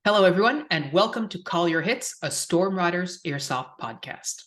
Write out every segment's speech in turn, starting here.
Hello, everyone, and welcome to Call Your Hits, a Storm Riders Airsoft podcast.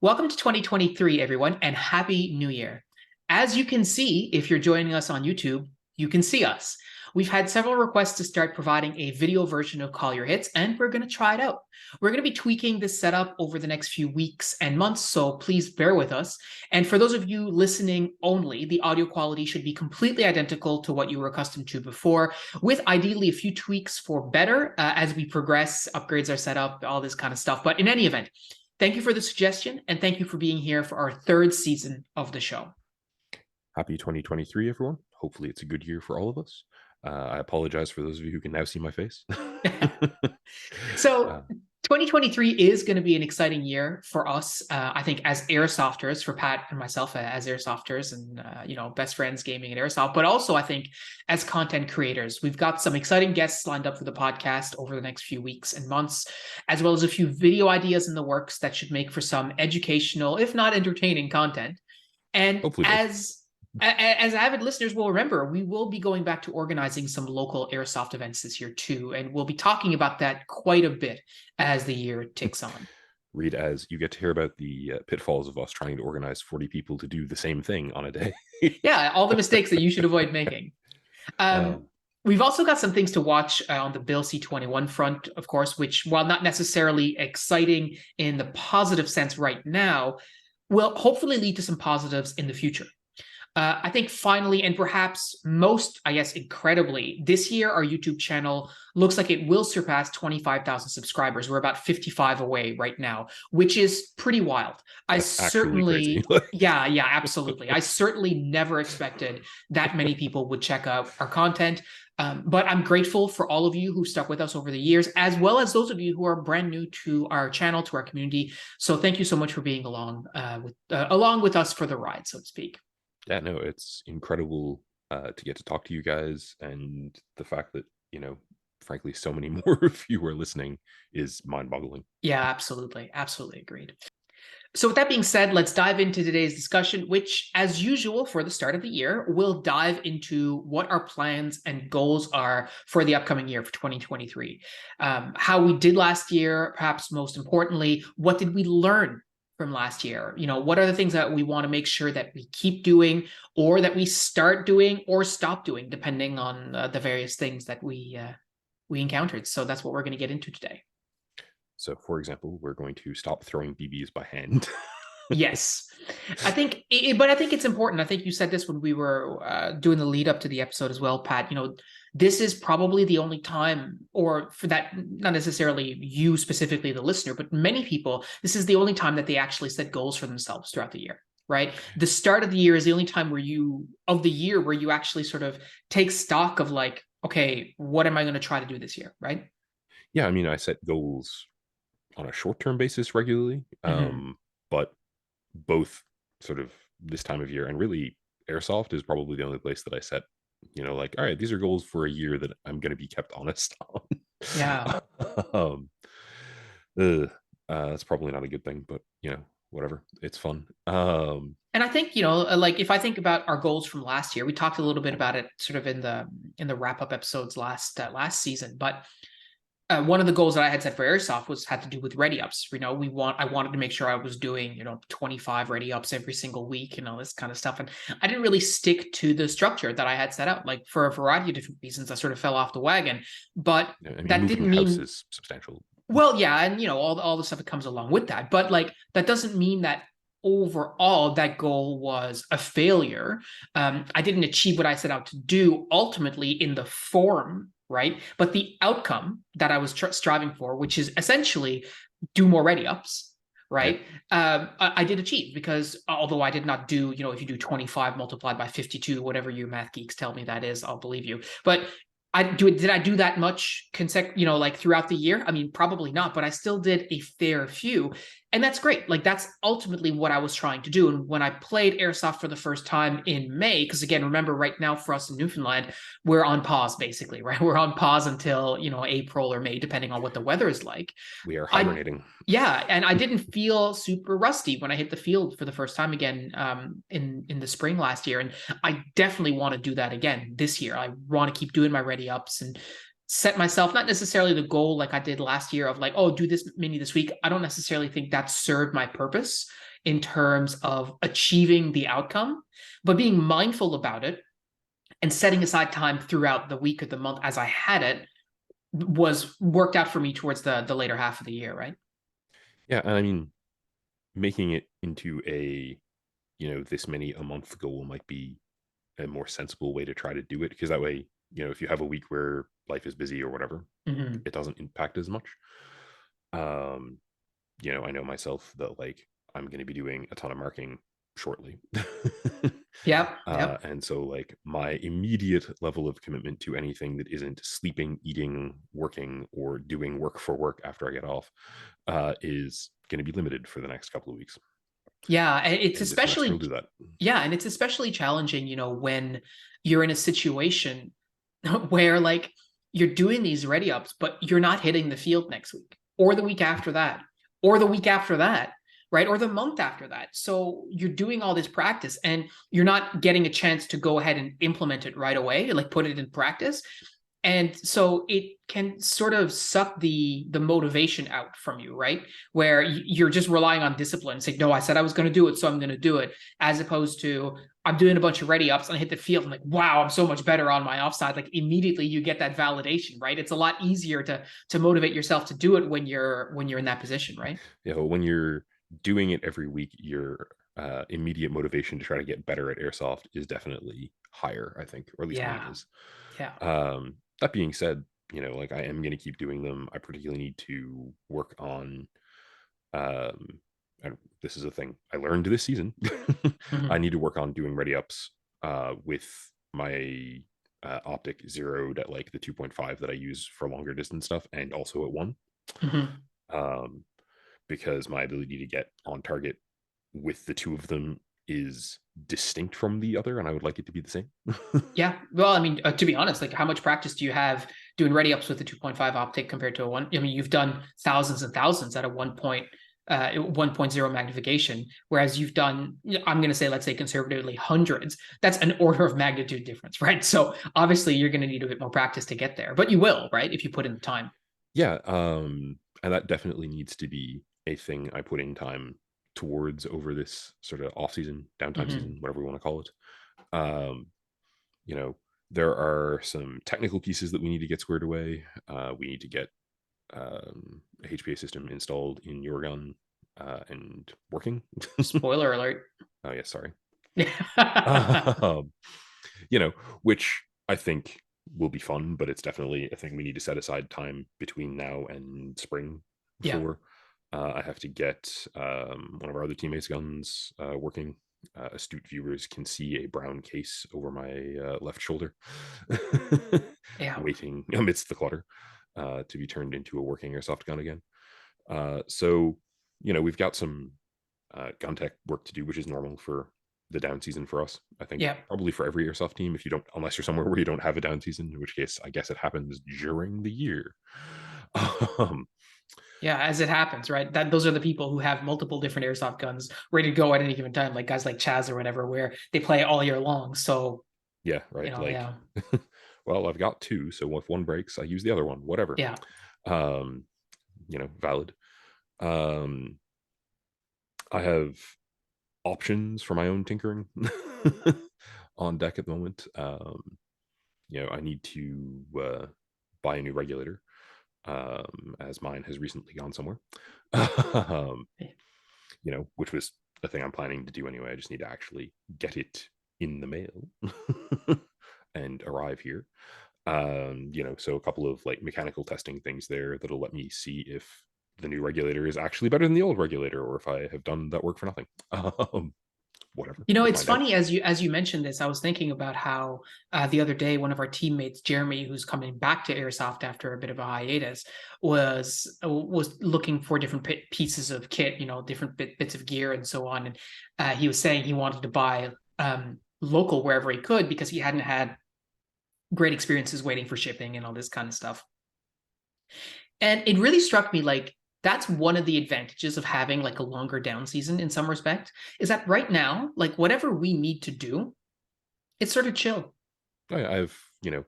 Welcome to 2023, everyone, and Happy New Year. As you can see, if you're joining us on YouTube, you can see us. We've had several requests to start providing a video version of Call Your Hits, and we're going to try it out. We're going to be tweaking this setup over the next few weeks and months, so please bear with us. And for those of you listening only, the audio quality should be completely identical to what you were accustomed to before, with ideally a few tweaks for better as we progress, upgrades our setup, all this kind of stuff. But in any event, thank you for the suggestion, and thank you for being here for our third season of the show. Happy 2023, everyone. Hopefully it's a good year for all of us. I apologize for those of you who can now see my face. So 2023 is going to be an exciting year for us, I think, as airsofters, for Pat and myself as airsofters and, best friends gaming and airsoft, but also I think as content creators. We've got some exciting guests lined up for the podcast over the next few weeks and months, as well as a few video ideas in the works that should make for some educational, if not entertaining content. And Hopefully as avid listeners will remember, we will be going back to organizing some local airsoft events this year too, and we'll be talking about that quite a bit as the year ticks on. Read as you get to hear about the pitfalls of us trying to organize 40 people to do the same thing on a day. Yeah, all the mistakes that you should avoid making. We've also got some things to watch on the Bill C-21 front, of course, which, while not necessarily exciting in the positive sense right now, will hopefully lead to some positives in the future. I think finally, and perhaps most, incredibly, this year our YouTube channel looks like it will surpass 25,000 subscribers. We're about 55 away right now, which is pretty wild. Absolutely. I certainly never expected that many people would check out our content. But I'm grateful for all of you who stuck with us over the years, as well as those of you who are brand new to our channel, to our community. So thank you so much for being along with us for the ride, so to speak. Yeah, no, it's incredible to get to talk to you guys, and the fact that, frankly, so many more of you are listening is mind-boggling. Yeah, absolutely. Absolutely agreed. So with that being said, let's dive into today's discussion, which, as usual for the start of the year, we'll dive into what our plans and goals are for the upcoming year, for 2023. How we did last year, perhaps most importantly, what did we learn from last year? What are the things that we want to make sure that we keep doing, or that we start doing or stop doing, depending on the various things that we encountered. So that's what we're going to get into today. So, for example, we're going to stop throwing BBs by hand. Yes, I think it's important. I think you said this when we were doing the lead up to the episode as well, Pat. This is probably the only time, or for that, not necessarily you specifically, the listener, but many people, this is the only time that they actually set goals for themselves throughout the year, right? The start of the year is the only time where you actually sort of take stock of like, okay, what am I going to try to do this year, right? Yeah, I mean, I set goals on a short-term basis regularly, but both sort of this time of year, and really airsoft is probably the only place that I set, like, all right, these are goals for a year that I'm going to be kept honest on. Yeah. That's probably not a good thing, but whatever, it's fun. And I think, like if I think about our goals from last year, we talked a little bit about it sort of in the wrap-up episodes last season, but one of the goals that I had set for airsoft had to do with ready ups. I wanted to make sure I was doing 25 ready ups every single week and all this kind of stuff, and I didn't really stick to the structure that I had set out. Like, for a variety of different reasons, I sort of fell off the wagon. But that didn't mean house is substantial. Well, yeah, and all the stuff that comes along with that. But like, that doesn't mean that overall that goal was a failure. I didn't achieve what I set out to do ultimately in the form, right? But the outcome that I was striving for, which is essentially do more ready ups, right? I did achieve, because although I did not do, if you do 25 multiplied by 52, whatever you math geeks tell me that is, I'll believe you. But did I do that much throughout the year? I mean, probably not, but I still did a fair few. And that's great. Like that's ultimately what I was trying to do. And when I played airsoft for the first time in May, because again, remember right now for us in Newfoundland, we're on pause basically, right? We're on pause until, April or May, depending on what the weather is like. We are I hibernating. Yeah, and I didn't feel super rusty when I hit the field for the first time again in the spring last year, and I definitely want to do that again this year. I want to keep doing my ready ups and set myself not necessarily the goal like I did last year of like, oh, do this mini this week. I don't necessarily think that served my purpose in terms of achieving the outcome, but being mindful about it and setting aside time throughout the week or the month as I had it was worked out for me towards the later half of the year, right? Yeah, and I mean, making it into a, this many a month goal might be a more sensible way to try to do it, because that way, if you have a week where life is busy or whatever, Mm-hmm. it doesn't impact as much. Um, I know myself that like I'm going to be doing a ton of marking shortly. Yep. Yep. And so like my immediate level of commitment to anything that isn't sleeping, eating, working, or doing work for work after I get off is going to be limited for the next couple of weeks. Yeah. And it's And this semester will especially, do that. yeah. And it's especially challenging, when you're in a situation where like you're doing these ready ups, but you're not hitting the field next week or the week after that or the week after that, right? Or the month after that. So you're doing all this practice and you're not getting a chance to go ahead and implement it right away, like put it in practice. And so it can sort of suck the motivation out from you, right? Where you're just relying on discipline, saying, no, I said I was going to do it, so I'm going to do it, as opposed to I'm doing a bunch of ready ups and I hit the field. I'm like, wow, I'm so much better on my offside. Like immediately you get that validation, right? It's a lot easier to motivate yourself to do it when you're in that position, right? When you're doing it every week, your immediate motivation to try to get better at airsoft is definitely higher, I think, or at least mine Yeah. is. Yeah. That being said, like I am going to keep doing them. I particularly need to work on, um, and this is a thing I learned this season. I Mm-hmm. need to work on doing ready ups with my optic zeroed at like the 2.5 that I use for longer distance stuff, and also at one. Mm-hmm. Um, because my ability to get on target with the two of them is distinct from the other, and I would like it to be the same. Yeah. Well, I mean, to be honest, like how much practice do you have doing ready ups with a 2.5 optic compared to a one? I mean, you've done thousands and thousands at a 1.0 magnification, whereas you've done, I'm going to say, let's say conservatively hundreds. That's an order of magnitude difference, right? So obviously you're going to need a bit more practice to get there, but you will, right? If you put in the time. Yeah, and that definitely needs to be a thing I put in time towards over this sort of off season, downtime Mm-hmm. season, whatever we want to call it. Um, you know, there are some technical pieces that we need to get squared away. We need to get a HPA system installed in your gun and working. Spoiler alert. Oh yeah, sorry. Yeah. um, which I think will be fun, but it's definitely a thing we need to set aside time between now and spring for. I have to get one of our other teammates' guns working. Astute viewers can see a brown case over my left shoulder, Yeah. waiting amidst the clutter to be turned into a working airsoft gun again. So, we've got some gun tech work to do, which is normal for the down season for us. I think Yeah. probably for every airsoft team, if you don't, unless you're somewhere where you don't have a down season, in which case I guess it happens during the year. um, Yeah, as it happens, right? That those are the people who have multiple different airsoft guns ready to go at any given time, like guys like Chaz or whatever, where they play all year long. So, yeah, right. Like, yeah, well, I've got two, so if one breaks, I use the other one. Whatever. yeah, Um, valid. Um, I have options for my own tinkering on deck at the moment. I need to buy a new regulator, as mine has recently gone somewhere. um, which was a thing I'm planning to do anyway. I just need to actually get it in the mail and arrive here. So a couple of like mechanical testing things there that'll let me see if the new regulator is actually better than the old regulator, or if I have done that work for nothing. whatever, You know, we'll it's find out. funny as you mentioned this, I was thinking about how the other day one of our teammates, Jeremy, who's coming back to Airsoft after a bit of a hiatus, was looking for different pieces of kit, you know, different bits of gear and so on. And he was saying he wanted to buy local wherever he could because he hadn't had great experiences waiting for shipping and all this kind of stuff. And it really struck me like that's one of the advantages of having like a longer down season in some respect is that right now, like whatever we need to do, it's sort of chill, I've, you know,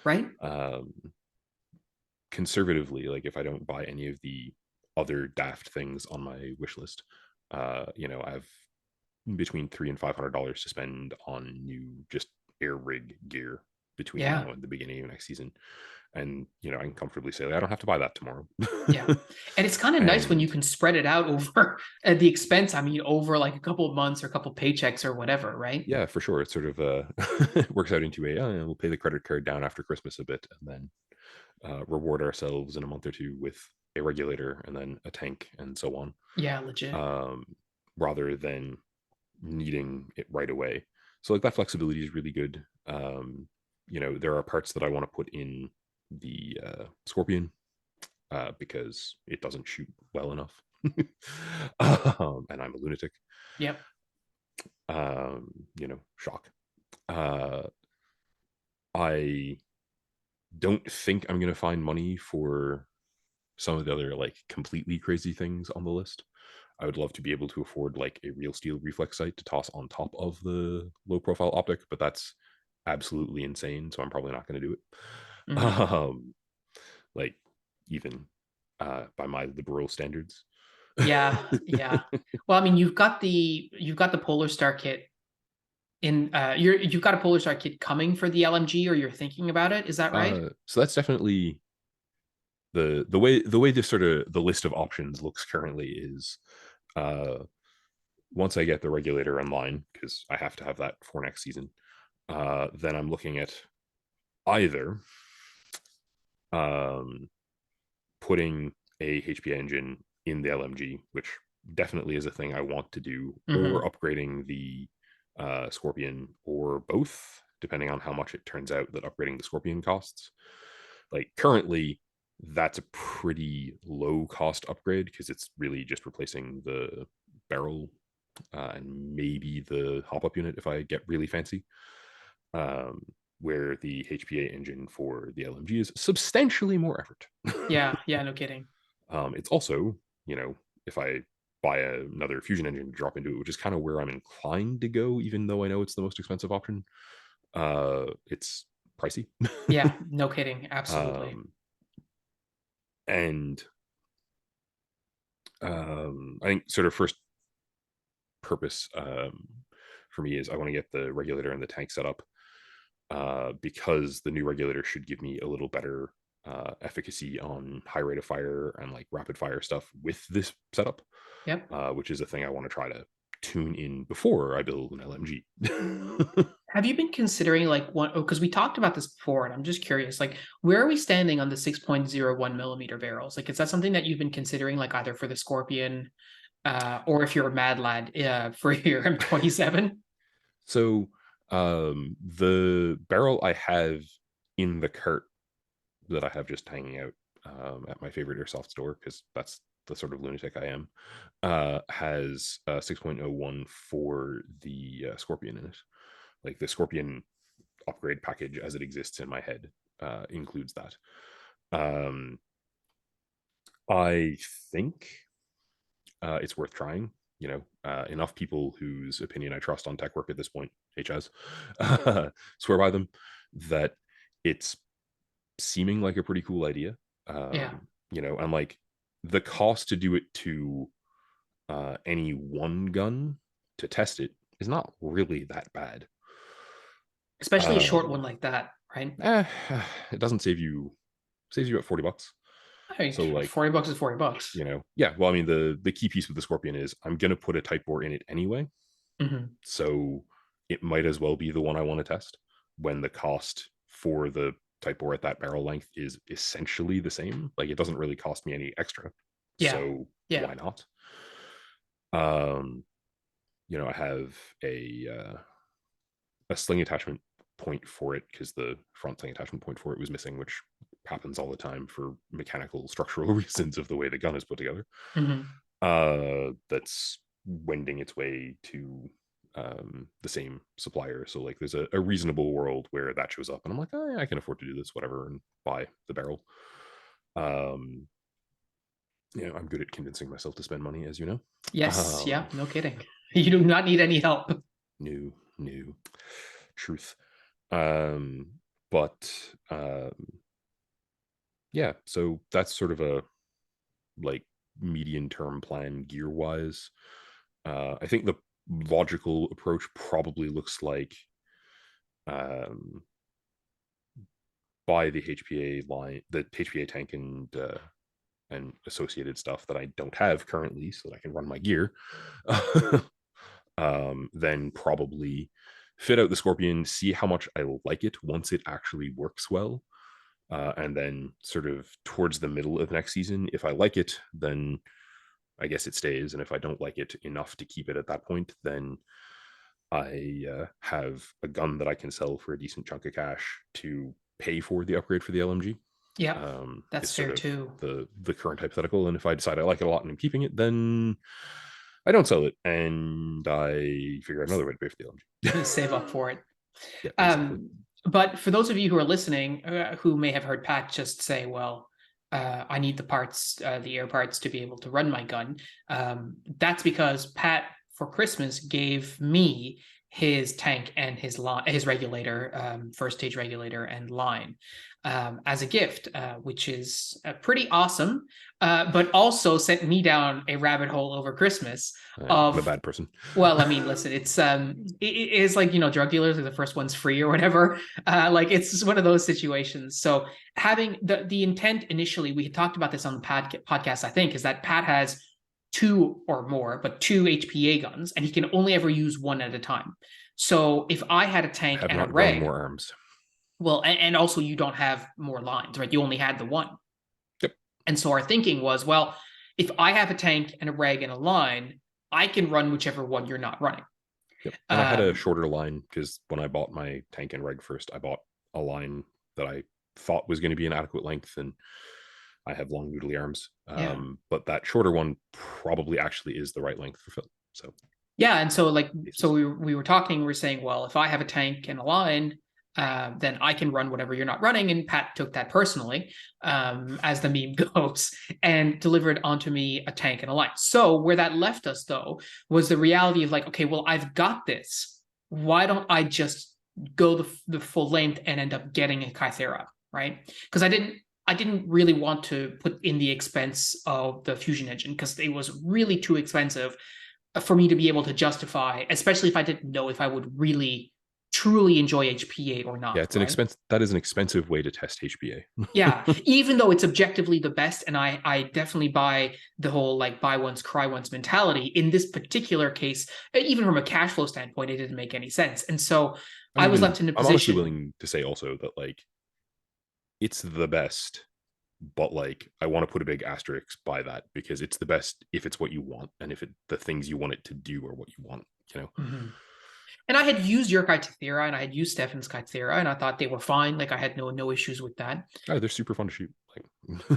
right? um, conservatively, like if I don't buy any of the other daft things on my wish list, you know, I've between $300 and $500 to spend on new just air rig gear between Yeah. now and the beginning of next season. And you know, I can comfortably say like, I don't have to buy that tomorrow. Yeah. And it's kind of nice when you And can spread it out over the expense. I mean, over like a couple of months or a couple of paychecks or whatever, right? yeah, for sure, it sort of works out into a we'll pay the credit card down after Christmas a bit, and then reward ourselves in a month or two with a regulator and then a tank and so on, Yeah, legit. um, rather than needing it right away. So like that flexibility is really good. You know, there are parts that I want to put in the Scorpion because it doesn't shoot well enough. And I'm a lunatic. Yep. You know, shock. Uh, I don't think I'm going to find money for some of the other like completely crazy things on the list. I would love to be able to afford like a real steel reflex sight to toss on top of the low profile optic, but that's absolutely insane. So I'm probably not going to do it. Mhm. Like even by my liberal standards. Yeah, yeah. Well, I mean, you've got the Polar Star kit in you've got a Polar Star kit coming for the LMG or you're thinking about it. Is that right? So that's definitely the way this sort of the list of options looks currently is uh once I get the regulator online, because I have to have that for next season, then I'm looking at either um, putting a HPA engine in the LMG, which definitely is a thing I want to do, or Hmm. upgrading the Scorpion, or both, depending on how much it turns out that upgrading the Scorpion costs. Like currently, that's a pretty low cost upgrade because it's really just replacing the barrel and maybe the hop up unit if I get really fancy. Um, where the HPA engine for the LMG is substantially more effort. Yeah, yeah, no kidding. It's also, you know, if I buy another fusion engine to drop into it, which is kind of where I'm inclined to go, even though I know it's the most expensive option, it's pricey. Yeah, no kidding. Absolutely. um, and I think sort of first purpose for me is I want to get the regulator and the tank set up because the new regulator should give me a little better efficacy on high rate of fire and like rapid fire stuff with this setup, Yep. which is a thing I want to try to tune in before I build an LMG. Have you been considering like one, oh, because we talked about this before, and I'm just curious, like where are we standing on the 6.01 millimeter barrels? Like, is that something that you've been considering, like either for the Scorpion, or if you're a mad lad, for your M27? So the barrel I have in the cart that I have just hanging out at my favorite airsoft store, because that's the sort of lunatic I am, has 6.01 for the Scorpion in it. Like the Scorpion upgrade package as it exists in my head includes that. Um, I think it's worth trying. You know, enough people whose opinion I trust on tech work at this point, HS, swear by them, that it's seeming like a pretty cool idea. Yeah. You know, and like the cost to do it to any one gun to test it is not really that bad. Especially a short Um, one like that, right? eh, it doesn't saves you about $40. I mean, So like, 40 bucks is 40 bucks. you know, yeah. Well, I mean, the key piece with the Scorpion is I'm gonna put a Type bore in it anyway, Hmm. so it might as well be the one I want to test when the cost for the Type bore at that barrel length is essentially the same. Like it doesn't really cost me any extra, Yeah. so Yeah. why not? Um, I have a sling attachment point for it because the front sling attachment point for it was missing, which happens all the time for mechanical structural reasons of the way the gun is put together. Hmm. That's wending its way to the same supplier. So like there's a reasonable world where that shows up and I'm like, oh yeah, I can afford to do this, whatever, and buy the barrel. um I'm good at convincing myself to spend money, as you know. Yes, yeah, um no kidding. You do not need any help. new truth. um but yeah, so that's sort of a like medium term plan gear wise. I think the logical approach probably looks like um, buy the HPA line, the HPA tank, and associated stuff that I don't have currently, so that I can run my gear. Then probably fit out the Scorpion, see how much I like it once it actually works well. And then sort of towards the middle of next season, if I like it, then I guess it stays. And if I don't like it enough to keep it at that point, then I have a gun that I can sell for a decent chunk of cash to pay for the upgrade for the LMG. Yeah, Is that's sort fair of too. the current hypothetical. And if I decide I like it a lot and I'm keeping it, then I don't sell it and I figure out another way to pay for the LMG. Save up for it. Yeah, exactly. But for those of you who are listening, who may have heard Pat just say, well, I need the parts, the air parts to be able to run my gun. That's because Pat, for Christmas, gave me his tank and his regulator, first stage regulator and line, as a gift, which is pretty awesome, but also sent me down a rabbit hole over Christmas I'm a of, bad person. well, I mean, listen, it is like, drug dealers, like the first one's free or whatever. Like it's just one of those situations. So having the intent initially, we had talked about this on the podcast, I think, is that Pat has two or more, but two HPA guns, and he can only ever use one at a time. So if I had a I tank have and a not grown reg, more arms. well, and also you don't have more lines, right? You only had the one. Yep. And so our thinking was, well, if I have a tank and a reg and a line, I can run whichever one you're not running. Yep. And I had a shorter line because when I bought my tank and reg first, I bought a line that I thought was going to be an adequate length, and I have long noodly arms. Yeah. But that shorter one probably actually is the right length for Phil. So Yeah, and so we were talking. We were saying, well, if I have a tank and a line, then I can run whatever you're not running. And Pat took that personally, as the meme goes, and delivered onto me a tank and a line. So where that left us, though, was the reality of like, okay, well, I've got this. Why don't I just go the full length and end up getting a Kythera, right? Because I didn't really want to put in the expense of the fusion engine because it was really too expensive for me to be able to justify, especially if I didn't know if I would really truly enjoy HPA or not. yeah, it's right? that is an expensive way to test HPA. Yeah, even though it's objectively the best, and I definitely buy the whole like buy once, cry once mentality. In this particular case, even from a cash flow standpoint, it didn't make any sense. And so I was left in a I'm honestly position. willing to say also that like it's the best, but like I want to put a big asterisk by that because it's the best if it's what you want and if the things you want it to do are what you want. Mhm. And I had used your Kythera and I had used Stefan's Kythera, and I thought they were fine. Like I had no issues with that. Oh, they're super fun to shoot.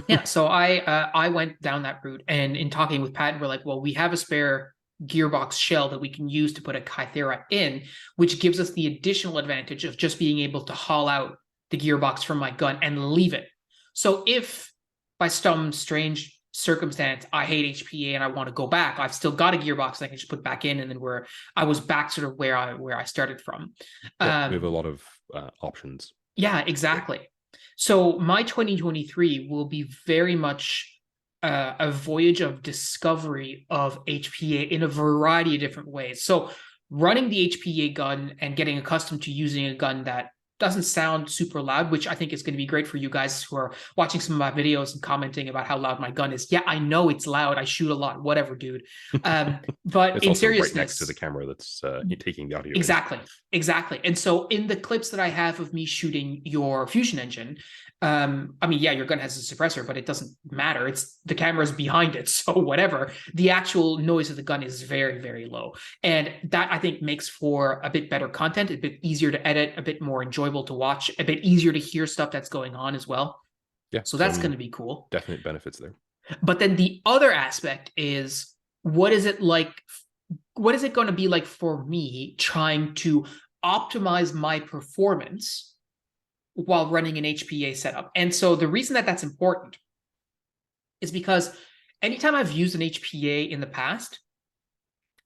Yeah, so I went down that route, and in talking with Pat, we're like, well, we have a spare gearbox shell that we can use to put a Kythera in, which gives us the additional advantage of just being able to haul out the gearbox from my gun and leave it. So if by some strange circumstance I hate HPA and I want to go back, I've still got a gearbox that I can just put back in, and then I was back sort of where I started from. Yeah, we have a lot of options. Yeah, exactly. So my 2023 will be very much a voyage of discovery of HPA in a variety of different ways. So running the HPA gun and getting accustomed to using a gun that doesn't sound super loud, which I think is going to be great for you guys who are watching some of my videos and commenting about how loud my gun is. Yeah, I know it's loud. I shoot a lot, whatever, dude. But it's in also seriousness, right next to the camera that's taking the audio. Exactly. And so in the clips that I have of me shooting your fusion engine, I mean, yeah, your gun has a suppressor, but it doesn't matter. It's the camera's behind it, so whatever. The actual noise of the gun is very, very low, and that I think makes for a bit better content, a bit easier to edit, a bit more enjoyable to watch, a bit easier to hear stuff that's going on as well. Yeah, So so I that's going mean, to be cool. definite benefits there. But then the other aspect is, what is it like? What is it going to be like for me trying to optimize my performance while running an HPA setup? And so the reason that that's important is because anytime I've used an HPA in the past,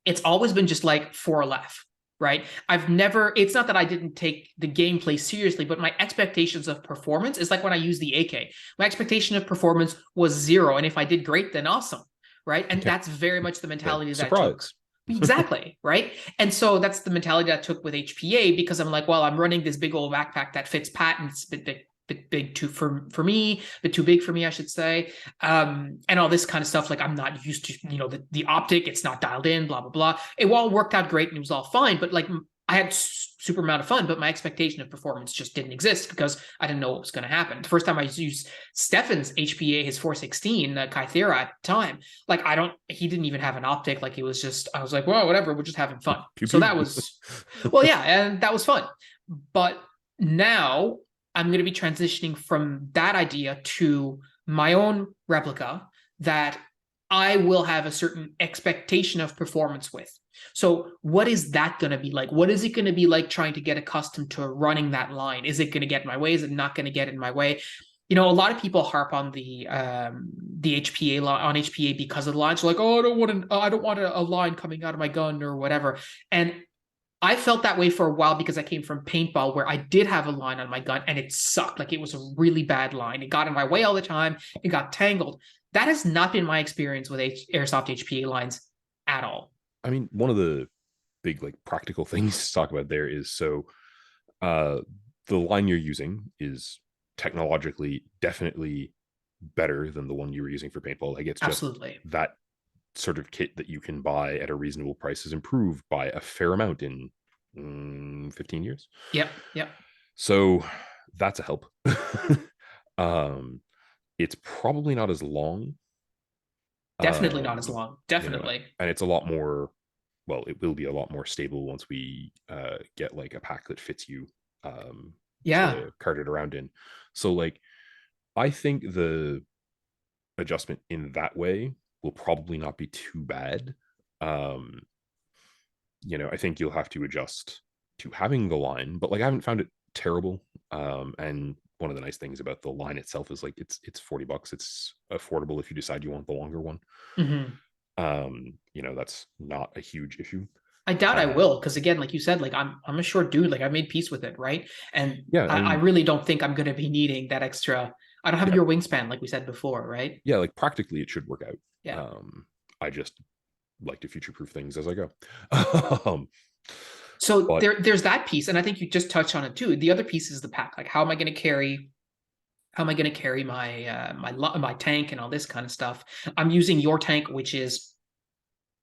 it's always been just like for a laugh, right? I've never, it's not that I didn't take the gameplay seriously, but my expectations of performance is like when I used the AK. My expectation of performance was 0. And if I did great, then awesome, right? And Yeah. that's very much the mentality that I took. Surprise. Exactly, right? And so that's the mentality that I took with HPA, because I'm like, well, I'm running this big old backpack that fits Pat, and it's a bit big too for me, a bit too big for me, I should say. And all this kind of stuff. Like, I'm not used to, the optic, it's not dialed in, blah, blah, blah. It all worked out great and it was all fine, but like, I had super amount of fun, but my expectation of performance just didn't exist because I didn't know what was going to happen. The first time I used Stefan's HPA, his 416, Kythera at the time, like, he didn't even have an optic. Like, it was just, I was like, well, whatever, we're just having fun. Pew, So pew. that was, well, yeah, and that was fun. But now I'm going to be transitioning from that idea to my own replica that I will have a certain expectation of performance with. So what is that going to be like? What is it going to be like trying to get accustomed to running that line? Is it going to get in my way? Is it not going to get in my way? A lot of people harp on the HPA on HPA because of the lines. Like, oh, I don't want a line coming out of my gun or whatever. And I felt that way for a while because I came from paintball, where I did have a line on my gun and it sucked. Like, it was a really bad line. It got in my way all the time. It got tangled. That has not been my experience with airsoft HPA lines at all. I mean, one of the big like practical things to talk about there is, so the line you're using is technologically definitely better than the one you were using for paintball. Like, it's just Absolutely. that sort of kit that you can buy at a reasonable price is improved by a fair amount in 15 years. Yep. Yep. So that's a help. It's probably not as long. Definitely not as long. Definitely. And it's a lot more, well, it will be a lot more stable once we get like a pack that fits you to cart it around in. So like, I think the adjustment in that way will probably not be too bad. I think you'll have to adjust to having the line, but like, I haven't found it terrible. And one of the nice things about the line itself is like, it's $40. It's affordable if you decide you want the longer one. That's not a huge issue. I doubt I will, because again, like you said, like I'm a short dude. Like, I made peace with it, right? And yeah, I really don't think I'm going to be needing that extra. I don't have your wingspan, like we said before, right? Yeah, like practically it should work out. Yeah. I just like to future-proof things as I go. So there's that piece, and I think you just touched on it too. The other piece is the pack. Like, how am I going to carry my tank and all this kind of stuff? I'm using your tank, which is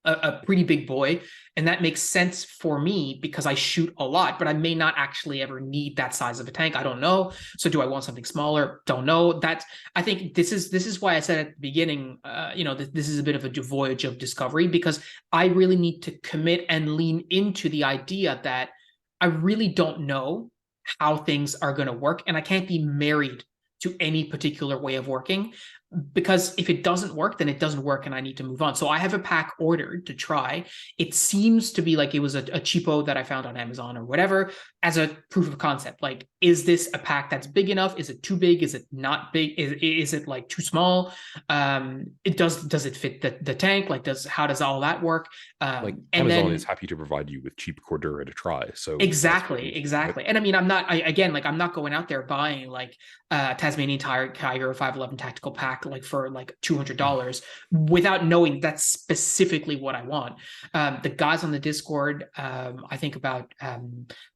a pretty big boy, and that makes sense for me because I shoot a lot, but I may not actually ever need that size of a tank. I don't know. So do I want something smaller? Don't know. I think this is why I said at the beginning, this is a bit of a voyage of discovery, because I really need to commit and lean into the idea that I really don't know how things are going to work, and I can't be married to any particular way of working, because if it doesn't work, then it doesn't work and I need to move on. So I have a pack ordered to try. It seems to be like it was a cheapo that I found on Amazon or whatever, as a proof of concept. Like, is this a pack that's big enough? Is it too big? Is it not big? Is it like too small? Does it fit the tank? Like, how does all that work? Like, Amazon is happy to provide you with cheap Cordura to try. So exactly. And I mean, I'm not going out there buying like Tasmanian Tiger 511 tactical pack like for like $200 without knowing that's specifically what I want. The guys on the Discord, I think about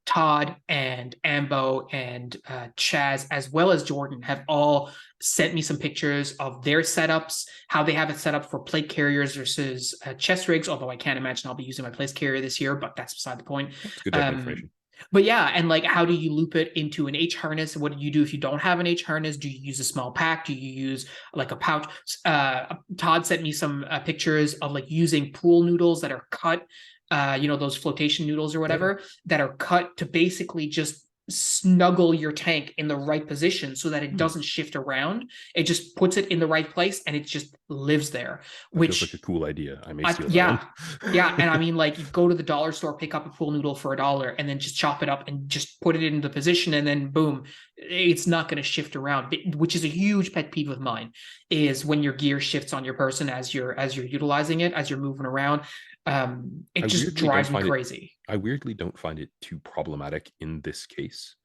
Todd and Ambo and Chaz, as well as Jordan, have all sent me some pictures of their setups, how they have it set up for plate carriers versus chest rigs, although I can't imagine I'll be using my plate carrier this year, but that's beside the point. It's good to have information. But yeah, and like, how do you loop it into an H harness? What do you do if you don't have an H harness? Do you use a small pack? Do you use like a pouch? Todd sent me some pictures of like using pool noodles that are cut, those flotation noodles or Yeah, yeah. whatever, that are cut to basically just snuggle your tank in the right position so that it Hmm. doesn't shift around. It just puts it in the right place and it just lives there, That feels like a which cool idea. I may I steal that one. yeah. Yeah, and I mean, like, you go to the dollar store, pick up a pool noodle for $1, and then just chop it up and just put it into position, and then boom, it's not going to shift around. Which is a huge pet peeve of mine, is when your gear shifts on your person as you're utilizing it, as you're moving around. It I just weirdly don't drives me find it. crazy. I weirdly don't find it too problematic in this case.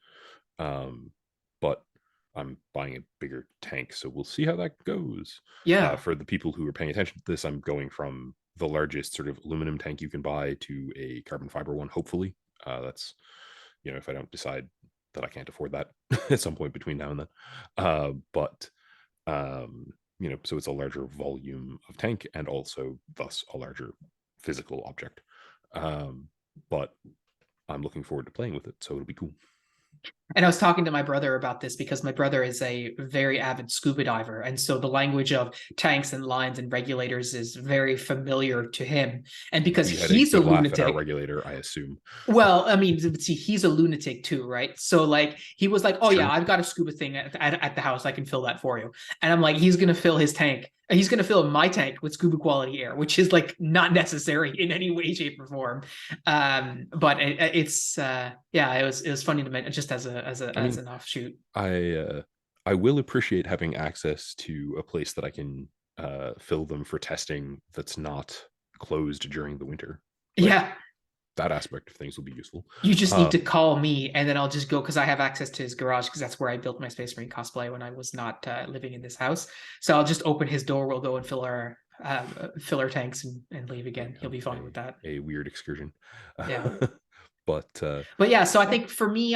But I'm buying a bigger tank, so we'll see how that goes. Yeah, For the people who are paying attention to this, I'm going from the largest sort of aluminum tank you can buy to a carbon fiber one. Hopefully, that's if I don't decide that I can't afford that at some point between now and then. But so it's a larger volume of tank and also thus a larger physical object. Um, but I'm looking forward to playing with it, so it'll be cool. and I was talking to my brother about this because my brother is a very avid scuba diver. And so the language of tanks and lines and regulators is very familiar to him. And because He had a he's a good laugh at our lunatic, regulator, I assume. well, I mean, see, he's a lunatic too, right? So like he was like, "Oh yeah, True. I've got a scuba thing at the house. I can fill that for you." And I'm like, "He's gonna fill his tank. He's gonna fill my tank with scuba quality air, which is like not necessary in any way, shape, or form." But it's yeah, it was funny to mention just as a as a I as mean, an offshoot. I will appreciate having access to a place that I can fill them for testing that's not closed during the winter. Like Yeah, that aspect of things will be useful. you just need to Um, call me, and then I'll just go because I have access to his garage because that's where I built my Space Marine cosplay when I was not living in this house. So I'll just open his door. We'll go and fill our tanks and leave there you again. He'll go. be fine with that. A weird excursion. Yeah. But But yeah, so I think for me,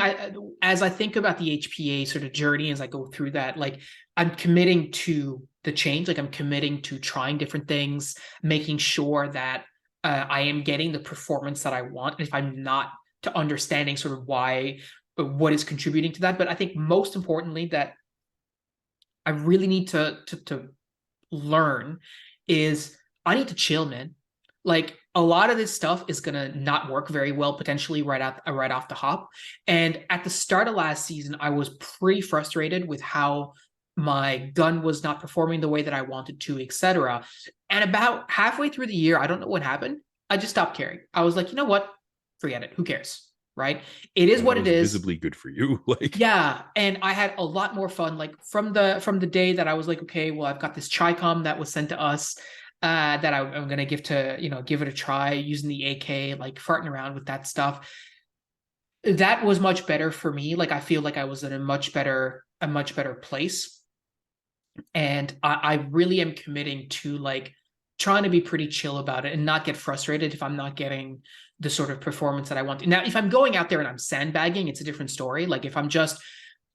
as I think about the HPA sort of journey, as I go through that, like I'm committing to the change, like I'm committing to trying different things, making sure that I am getting the performance that I want. And if I'm not, to understanding sort of why, what is contributing to that. But I think most importantly, that I really need to learn is I need to chill, man. Like a lot of this stuff is gonna not work very well potentially right off the hop. And at the start of last season, I was pretty frustrated with how my gun was not performing the way that I wanted to, etc. And about halfway through the year, I don't know what happened. I just stopped caring. I was like, you know what? Forget it. Who cares? Right? It is and that what it was is. visibly good for you. Like Yeah, and I had a lot more fun. Like from the day that I was like, okay, well, I've got this Chicom that was sent to us, that I'm gonna give it a try using the AK, like farting around with that stuff. That was much better for me. Like I feel like I was in a much better place, and I really am committing to like trying to be pretty chill about it and not get frustrated if I'm not getting the sort of performance that I want. Now, if I'm going out there and I'm sandbagging, it's a different story. Like if I'm just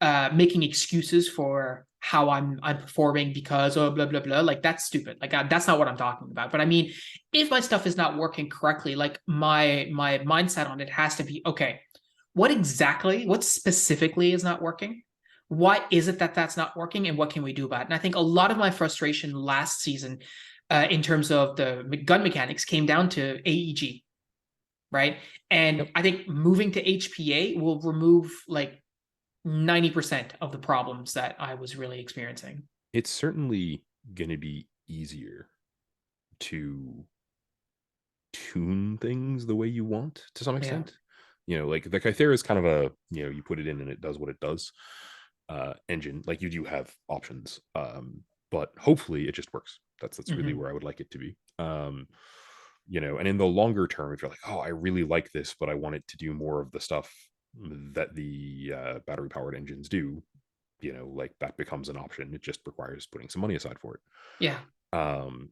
making excuses for how I'm performing because oh blah blah blah, like that's stupid. Like that's not what I'm talking about. But I mean, if my stuff is not working correctly, like my mindset on it has to be okay. What specifically is not working? Why is it that that's not working, and what can we do about it? And I think a lot of my frustration last season, in terms of the gun mechanics, came down to AEG, right? And yep. I think moving to HPA will remove like 90% of the problems that I was really experiencing. It's certainly gonna be easier to tune things the way you want to some Yeah. extent. Like the Kythera is kind of a, you put it in and it does what it does. Engine, like you do have options. But hopefully it just works. That's really Mm-hmm. where I would like it to be. And in the longer term, if you're like, oh, I really like this, but I want it to do more of the stuff that the battery powered engines do, like that becomes an option. It just requires putting some money aside for Yeah. it.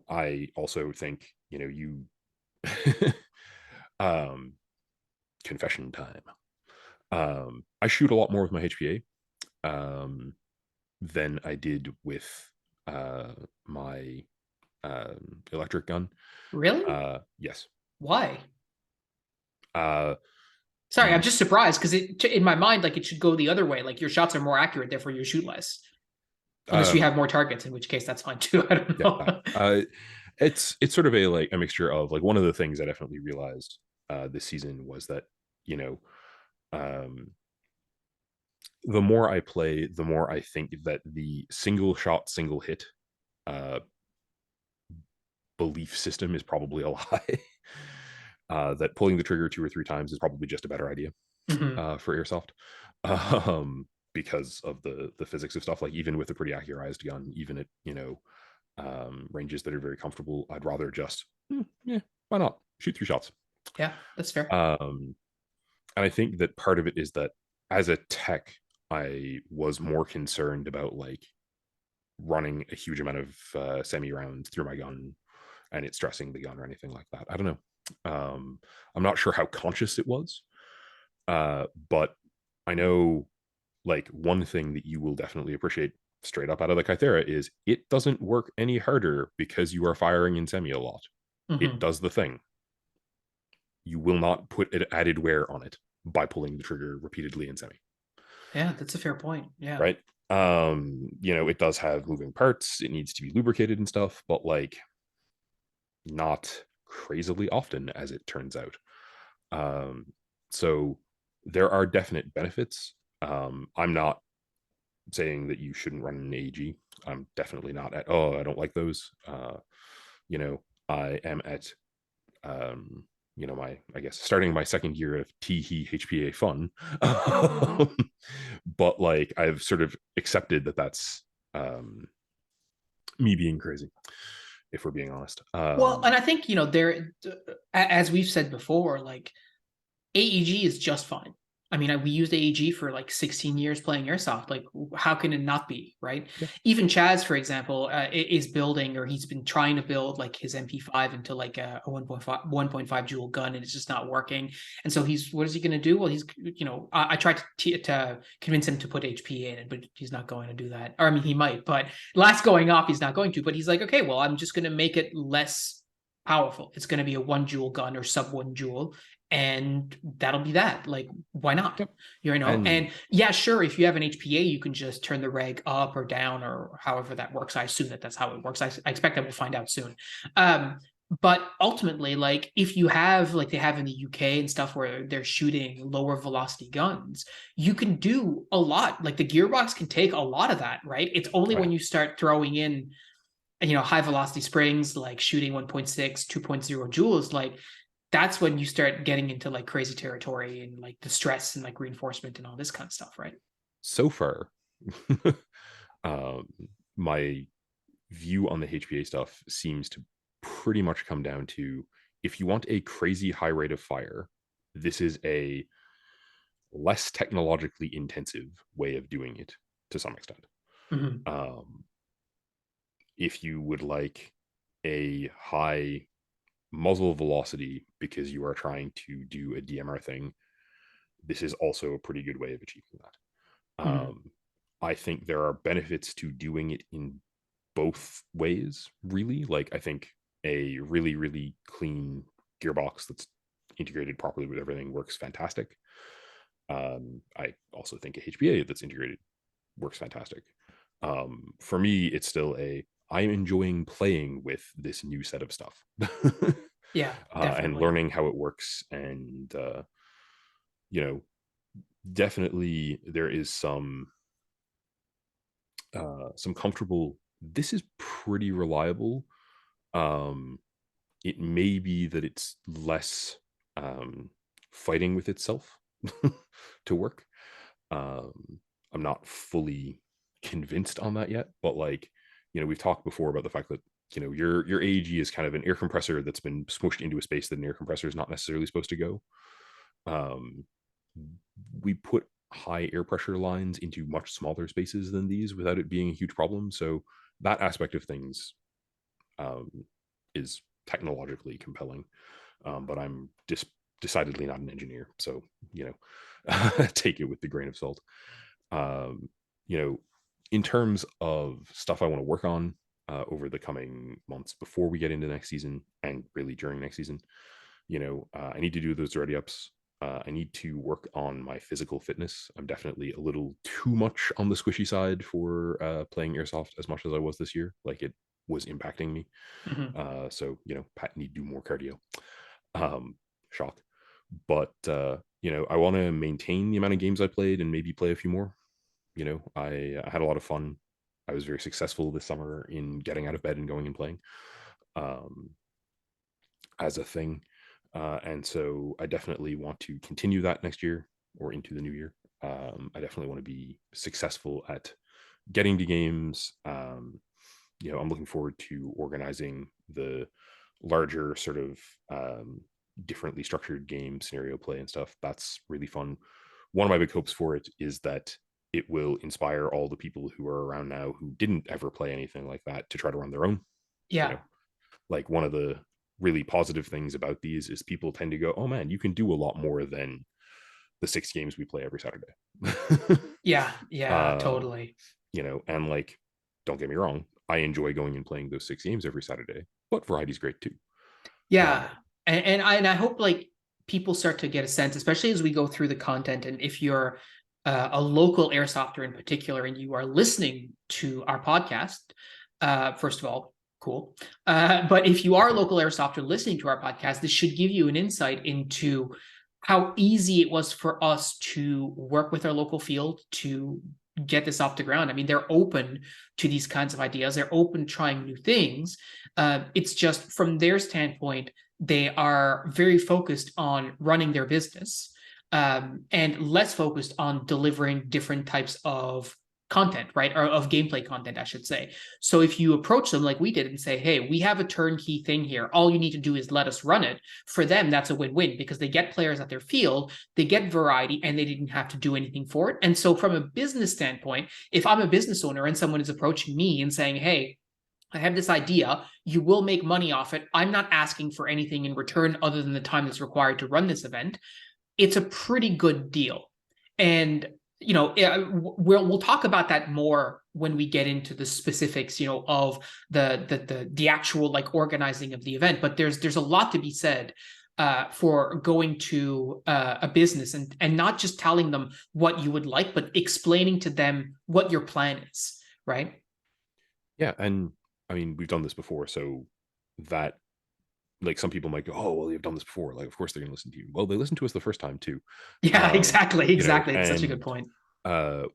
I also think, you um confession time. I shoot a lot more with my HPA than I did with my electric gun. Really? Yes. Why? Uh, Sorry, I'm just surprised because in my mind, like it should go the other way. Like your shots are more accurate, therefore you shoot less. Unless you Um, have more targets, in which case that's fine too. I don't yeah, know. it's sort of a mixture of like one of the things I definitely realized this season was that you know um, the more I play, the more I think that the single shot, single hit uh, belief system is probably a lie. That pulling the trigger 2 or 3 times is probably just a better idea Mhm. for airsoft, because of the physics of stuff. Like even with a pretty accurized gun, even at ranges that are very comfortable, I'd rather just yeah, why not shoot 3 shots. Yeah, that's fair. Um, and I think that part of it is that as a tech, I was more concerned about like running a huge amount of semi rounds through my gun and it stressing the gun or anything like that. I don't know. I'm not sure how conscious it was, but I know like one thing that you will definitely appreciate straight up out of the Kythera is it doesn't work any harder because you are firing in semi a lot. It Mhm. does the thing. You will not put added wear on it by pulling the trigger repeatedly in semi, Yeah, that's a fair point. Yeah. right? It does have moving parts, it needs to be lubricated and stuff, but like not crazily often as it turns out. um so there are definite benefits. I'm not saying that you shouldn't run an AEG. I'm definitely not at, oh, I don't like those. I am at my, I guess, starting my second year of Teehee HPA fun. But like I've sort of accepted that that's um me being crazy, if we're being honest. Well, and I think, as we've said before, like AEG is just fine. I mean, we used AEG for like 16 years playing airsoft. Like, how can it not be, right? Yeah. Even Chaz, for example, is building, or he's been trying to build like his MP5 into like a 1.5 joule gun, and it's just not working. And so what is he going to do? Well, I tried to convince him to put HPA in it, but he's not going to do that. Or I mean, he might, but last going off, he's not going to. But he's like, okay, well, I'm just going to make it less powerful. It's going to be a 1 joule gun or sub 1 joule, and that'll be that. Like, why not? Yep. And And yeah, sure, if you have an HPA, you can just turn the reg up or down or however that works. I assume that's how it works. I expect that we'll find out soon. But ultimately, like if you have like they have in the UK and stuff where they're shooting lower velocity guns, you can do a lot. Like the gearbox can take a lot of that, right? It's only oh, yeah. when you start throwing in high velocity springs, like shooting 1.6 2.0 joules, like that's when you start getting into like crazy territory and like the stress and like reinforcement and all this kind of stuff, right? So far, um, my view on the HPA stuff seems to pretty much come down to if you want a crazy high rate of fire, this is a less technologically intensive way of doing it to some extent. Mm-hmm. Um, if you would like a high muzzle velocity because you are trying to do a DMR thing, this is also a pretty good way of achieving that. Mm-hmm. I think there are benefits to doing it in both ways, really. Like, I think a really, really clean gearbox that's integrated properly with everything works fantastic. I also think a HPA that's integrated works fantastic. For me, it's still I'm enjoying playing with this new set of stuff. Yeah, And definitely. learning how it works. And, you know, definitely there is some comfortable, this is pretty reliable. Um, it may be that it's less fighting with itself to work. I'm not fully convinced on that yet, but like, we've talked before about the fact that your AEG is kind of an air compressor that's been smushed into a space that an air compressor is not necessarily supposed to go. Um, we put high air pressure lines into much smaller spaces than these without it being a huge problem. So that aspect of things um, is technologically compelling. But I'm decidedly not an engineer, so take it with the grain of salt. Um, you know, in terms of stuff I want to work on over the coming months before we get into next season, and really during next season, I need to do those ready ups. I need to work on my physical fitness. I'm definitely a little too much on the squishy side for playing airsoft as much as I was this year. Like, it was impacting me. Mhm. So, Pat need to do more cardio. Shock. But I want to maintain the amount of games I played and maybe play a few more. I had a lot of fun. I was very successful this summer in getting out of bed and going and playing um, as a thing. And so I definitely want to continue that next year or into the new year. I definitely want to be successful at getting to games. I'm looking forward to organizing the larger sort of differently structured game scenario play and stuff. That's really fun. One of my big hopes for it is that it will inspire all the people who are around now who didn't ever play anything like that to try to run their own. You Yeah. know, like, one of the really positive things about these is people tend to go, "Oh man, you can do a lot more than the 6 games we play every Saturday." Yeah. Yeah. uh, Totally. and like, don't get me wrong, I enjoy going and playing those 6 games every Saturday, but variety's great too. Yeah. Um, And I hope like people start to get a sense, especially as we go through the content. And if you're a local airsofter in particular, and you are listening to our podcast, first of all, cool. But if you are a local airsofter listening to our podcast, this should give you an insight into how easy it was for us to work with our local field to get this off the ground. I mean, they're open to these kinds of ideas. They're open to trying new things. It's just from their standpoint, they are very focused on running their business, and less focused on delivering different types of content, right? Or of gameplay content, I should say. So if you approach them like we did and say, hey, we have a turnkey thing here. All you need to do is let us run it. For them, that's a win-win because they get players at their field, they get variety, and they didn't have to do anything for it. And so from a business standpoint, if I'm a business owner and someone is approaching me and saying, hey, I have this idea. You will make money off it. I'm not asking for anything in return other than the time that's required to run this event. It's a pretty good deal. And we'll talk about that more when we get into the specifics, of the actual like organizing of the event. But there's a lot to be said for going to a business and not just telling them what you would like, but explaining to them what your plan is, right? yeah, and I mean, we've done this before, so that, like, some people might go, "Oh, well, you've done this before. Like, of course they're going to listen to you." Well, they listened to us the first time too. Yeah, um exactly, exactly. It's such a good and point.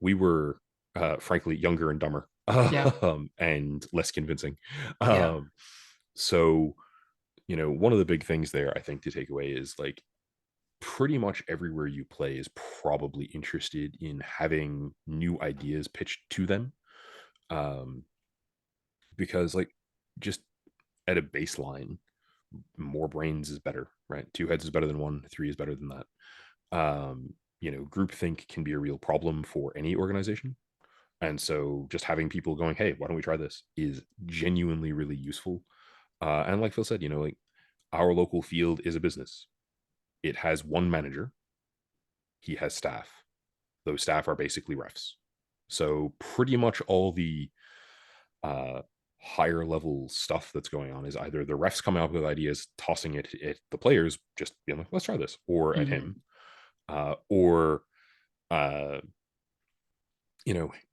we were frankly younger and dumber, Yeah, and less convincing. yeah, um so one of the big things there, I think, to take away is, like, pretty much everywhere you play is probably interested in having new ideas pitched to them. um because, like, just at a baseline, more brains is better, right? Two heads is better than one, three is better than that. Groupthink can be a real problem for any organization. And so just having people going, "Hey, why don't we try this?" is genuinely really useful. And like Phil said, like, our local field is a business. It has one manager, he has staff. Those staff are basically refs. So pretty much all the uh, higher level stuff that's going on is either the refs coming up with ideas, tossing it at the players, just being like, "Let's try this," or at hmm him, or uh,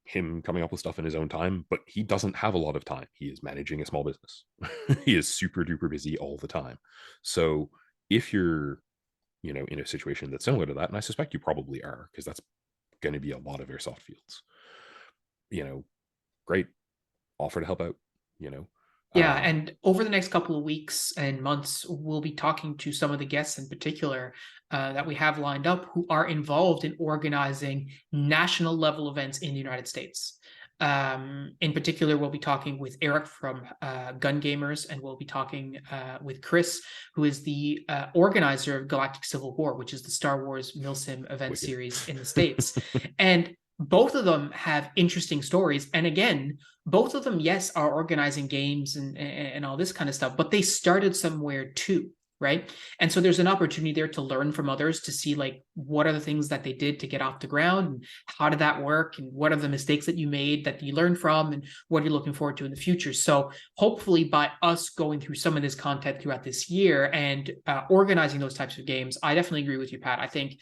him coming up with stuff in his own time. But he doesn't have a lot of time. He is managing a small business. He is super duper busy all the time. So if you're, in a situation that's similar to that, and I suspect you probably are, because that's going to be a lot of airsoft fields, you know, great, offer to help out, you know. Yeah, Um, and over the next couple of weeks and months, we'll be talking to some of the guests in particular that we have lined up who are involved in organizing national level events in the United States. In particular, we'll be talking with Eric from Gun Gamers, and we'll be talking with Chris, who is the organizer of Galactic Civil War, which is the Star Wars Milsim event Wicked. series in the States. And both of them have interesting stories. And again, both of them, yes, are organizing games and all this kind of stuff, but they started somewhere too. right? And so there's an opportunity there to learn from others, to see like what are the things that they did to get off the ground, and how did that work, and what are the mistakes that you made that you learned from, and what are you looking forward to in the future. So hopefully by us going through some of this content throughout this year and organizing those types of games, I definitely agree with you, Pat. I think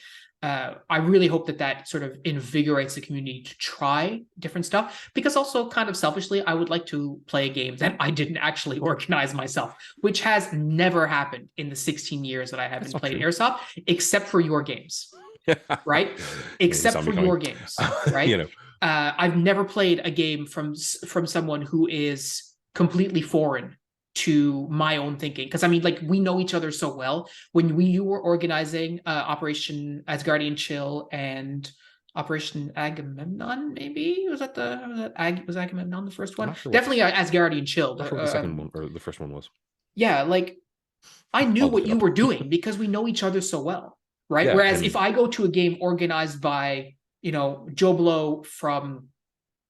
I really hope that that sort of invigorates the community to try different stuff, because also kind of selfishly, I would like to play a game that I didn't actually organize myself, which has never happened in the 16 years that I have That's been not playing true. Airsoft, except for your games, right? Yeah, you Except saw me for coming. your games, right? You know, I've never played a game from someone who is completely foreign to my own thinking, because I mean, like, we know each other so well. When you were organizing Operation Asgardian Chill and Operation Agamemnon, maybe was Agamemnon the first I'm one? not sure what Definitely Asgardian Chill. not sure what the second one or the first one was. Yeah, like, I knew I'll look what it you up. were doing because we know each other so well, right? Yeah, Whereas if and I go to a game organized by, Joe Blow from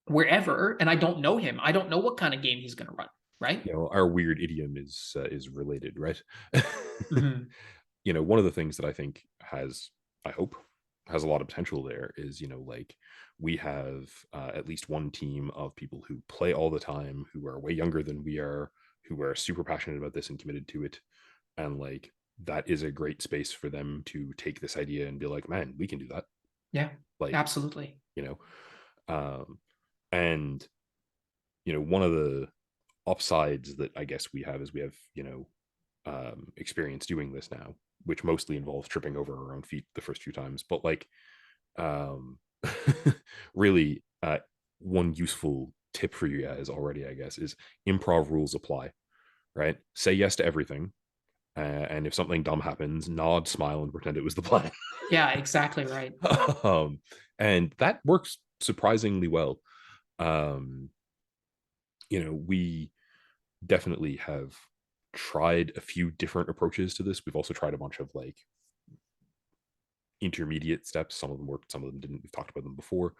wherever, and I don't know him, I don't know what kind of game he's going to run, right? our weird idiom is related, right? Mm-hmm. One of the things that I think I hope, has a lot of potential there is, like we have at least one team of people who play all the time, who are way younger than we are, who are super passionate about this and committed to it, and like that is a great space for them to take this idea and be like, man, we can do that. Yeah, Like, absolutely. you know, um, and one of the upsides that I guess we have is we have experience doing this now, which mostly involves tripping over our own feet the first few times. But like, um, really, one useful tip for you guys already, I guess, is improv rules apply. Right? Say yes to everything, and if something dumb happens, nod, smile, and pretend it was the plan. Yeah, exactly right. um, and that works surprisingly well. Um, we definitely have tried a few different approaches to this. We've also tried a bunch of like intermediate steps. Some of them worked, some of them didn't. We've talked about them before,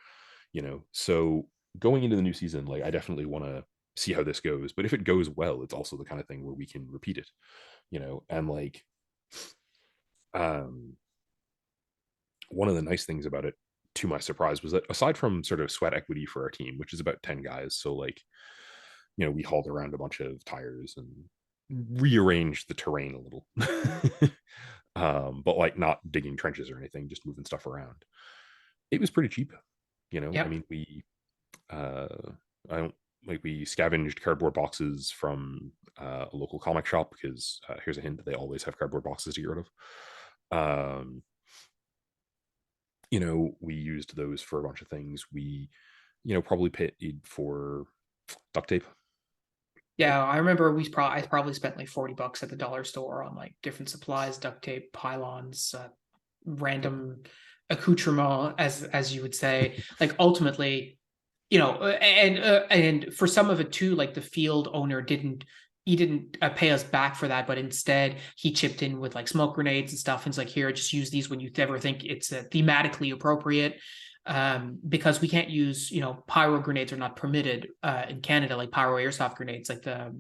So going into the new season, like I definitely want to see how this goes. But if it goes well, it's also the kind of thing where we can repeat it, and like um one of the nice things about it, to my surprise, was that aside from sort of sweat equity for our team, which is about 10 guys, so like, we hauled around a bunch of tires and rearranged the terrain a little. But like not digging trenches or anything, just moving stuff around. It was pretty cheap, I Yep. mean, uh I don't like we scavenged cardboard boxes from a local comic shop, because here's a hint, they always have cardboard boxes to get rid of. um we used those for a bunch of things. We probably paid for duct tape. Like, Yeah, I remember I probably spent like $40 at the dollar store on like different supplies, duct tape, pylons, yep. random accoutrement, as you would say. Like, ultimately, and for some of it too, like the field owner didn't pay us back for that, but instead he chipped in with like smoke grenades and stuff, and it's like, here, just use these when you ever think it's thematically appropriate. Because we can't use, pyro grenades are not permitted in Canada, like pyro airsoft grenades, like the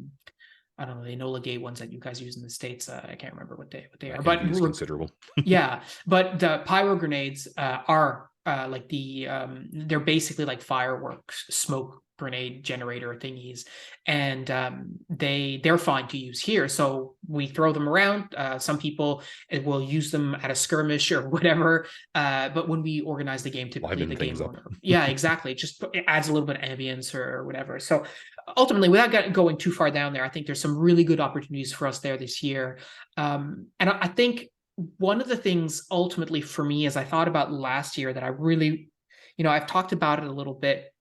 I don't know, the Enola Gay ones that you guys use in the States. I can't remember what they are, but Envy is considerable. yeah, but the pyro grenades are like they're basically like fireworks smoke grenade generator thingies, and they're fine to use here. So we throw them around. Some people will use them at a skirmish or whatever. But when we organize the game, typically Liven the things game up. owner, yeah, exactly, it adds a little bit of ambience or whatever. So ultimately, without going too far down there, I think there's some really good opportunities for us there this year. And I think one of the things ultimately for me, as I thought about last year, that I really, I've talked about it a little bit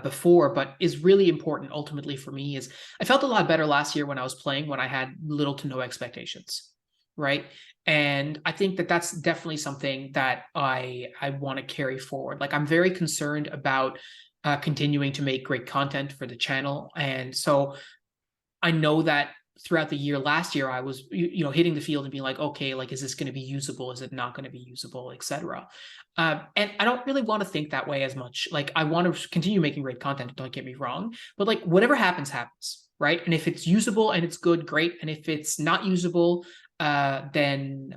before, but is really important ultimately for me, is I felt a lot better last year when I was playing, when I had little to no expectations, right? And I think that that's definitely something that I want to carry forward. Like, I'm very concerned about continuing to make great content for the channel, and so I know that throughout the year last year, I was, hitting the field and being like, okay, like, is this going to be usable? Is it not going to be usable, etc. And I don't really want to think that way as much. Like, I want to continue making great content, don't get me wrong, but like, whatever happens, happens, right? And if it's usable and it's good, great. And if it's not usable, then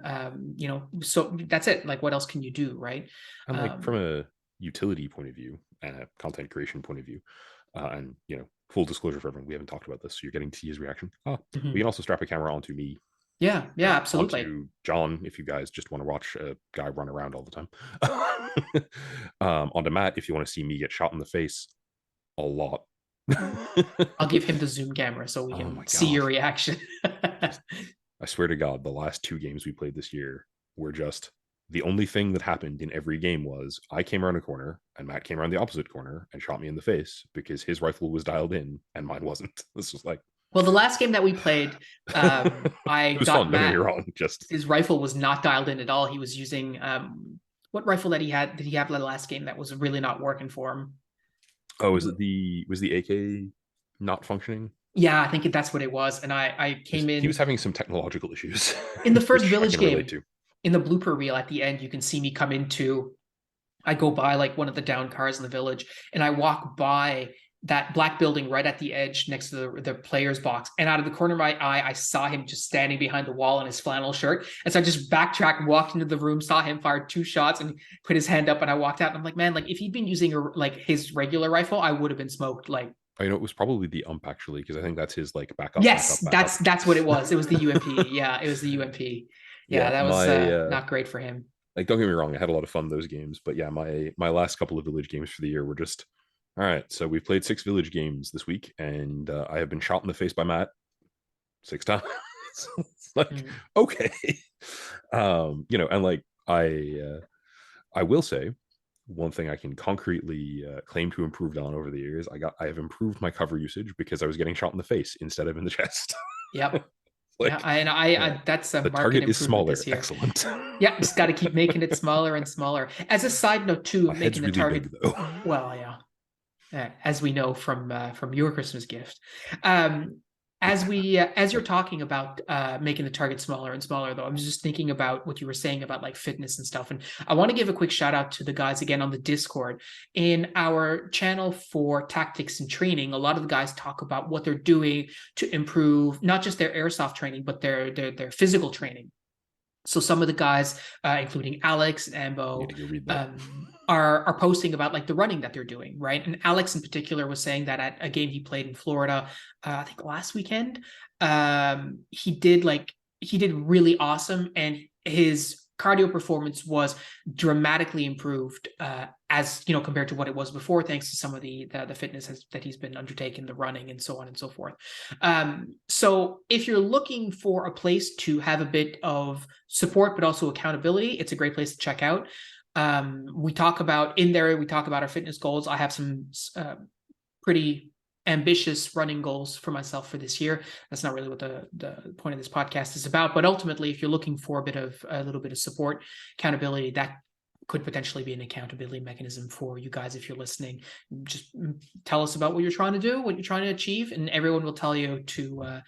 so that's it. Like, what else can you do, right? And like from a utility point of view and a content creation point of view, and full disclosure for everyone, we haven't talked about this, so you're getting to see his reaction. We can also strap a camera onto me. Yeah, absolutely. Onto John, if you guys just want to watch a guy run around all the time. Onto Matt, if you want to see me get shot in the face a lot. I'll give him the Zoom camera so we can see your reaction. I swear to God, the last 2 games we played this year were just the only thing that happened in every game was I came around a corner and Matt came around the opposite corner and shot me in the face because his rifle was dialed in and mine wasn't. This was like, well, the last game that we played, I got fun, Matt. Wrong. Just his rifle was not dialed in at all. He was using what rifle that he had? Did he have the last game that was really not working for him? Oh, was the AK not functioning? Yeah, I think that's what it was. And I came in. He was having some technological issues in the first village game. In the blooper reel at the end, you can see me come into. I go by like one of the down cars in the village, and I walk by that black building right at the edge next to the player's box. And out of the corner of my eye, I saw him just standing behind the wall in his flannel shirt. And so I just backtracked, walked into the room, saw him fire 2 shots and put his hand up, and I walked out. And I'm like, man, like if he'd been using like his regular rifle, I would have been smoked. Like, it was probably the UMP actually, because I think that's his like backup. Yes, backup. That's what it was. It was the UMP. Yeah, it was the UMP. Yeah, that was not great for him. Like, don't get me wrong, I had a lot of fun those games, but yeah, my last couple of village games for the year were just all right. So we've played 6 village games this week, and I have been shot in the face by Matt 6 times. It's like, okay, and like I will say one thing I can concretely claim to improved on over the years. I have improved my cover usage because I was getting shot in the face instead of in the chest. Yep. Like, I that's a the target is smaller. Excellent. Yeah, just got to keep making it smaller and smaller. As a side note, too, making the target. Big, though. Well, yeah, as we know from your Christmas gift. As you're talking about making the target smaller and smaller, though, I'm just thinking about what you were saying about like fitness and stuff. And I want to give a quick shout out to the guys again on the Discord. In our channel for tactics and training, a lot of the guys talk about what they're doing to improve not just their airsoft training, but their physical training. So some of the guys, including Alex and Ambo, are posting about like the running that they're doing, right? And Alex in particular was saying that at a game he played in Florida, I think last weekend, he did really awesome, and his cardio performance was dramatically improved as compared to what it was before, thanks to some of the fitness that he's been undertaking, the running and so on and so forth. So if you're looking for a place to have a bit of support but also accountability, it's a great place to check out. We talk about our fitness goals. I have some pretty ambitious running goals for myself for this year. That's not really what the point of this podcast is about, but ultimately, if you're looking for a little bit of support, accountability, that could potentially be an accountability mechanism for you guys. If you're listening, just tell us about what you're trying to do, what you're trying to achieve, and everyone will tell you to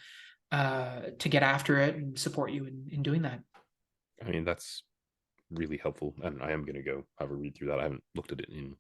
get after it and support you in doing that. I mean, that's really helpful, and I am going to go have a read through that. I haven't looked at it in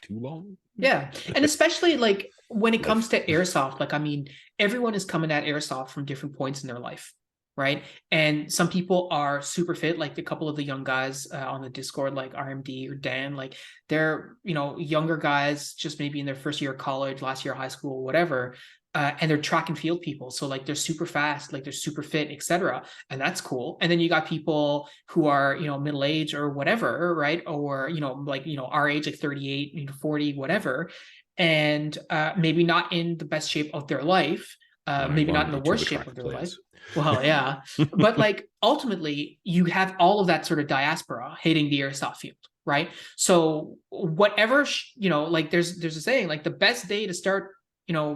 too long. Yeah, and especially like when it comes to airsoft, like, I mean, everyone is coming at airsoft from different points in their life, right? And some people are super fit, like a couple of the young guys on the Discord, like RMD or Dan, like they're younger guys, just maybe in their first year of college, last year of high school, whatever. And they're track and field people, so like they're super fast, like they're super fit, etc. And that's cool. And then you got people who are middle age or whatever, right? Or our age, like 38, 40, whatever, and maybe not in the best shape of their life, maybe not in the worst shape of their life. Well, yeah, but like ultimately, you have all of that sort of diaspora hating the airsoft field, right? So whatever like there's a saying, like the best day to start